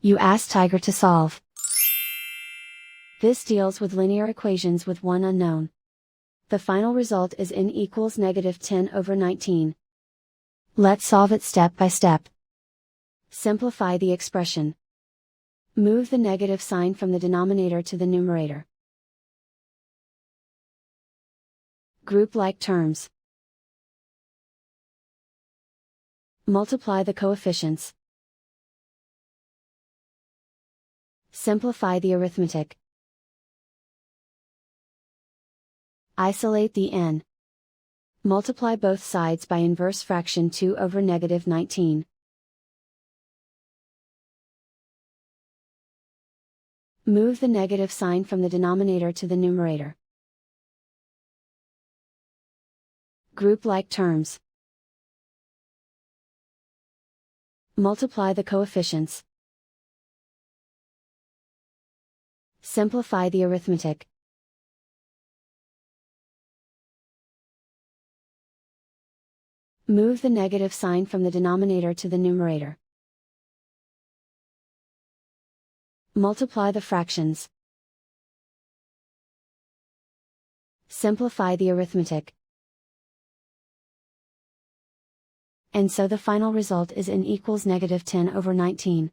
You ask Tiger to solve. This deals with linear equations with one unknown. The final result is n equals -10/19. Let's solve it step by step. Simplify the expression. Move the negative sign from the denominator to the numerator. Group like terms. Multiply the coefficients. Simplify the arithmetic. Isolate the n. Multiply both sides by inverse fraction 2/19. Move the negative sign from the denominator to the numerator. Group like terms. Multiply the coefficients. Simplify the arithmetic. Move the negative sign from the denominator to the numerator. Multiply the fractions. Simplify the arithmetic. And so the final result is n equals -10/19.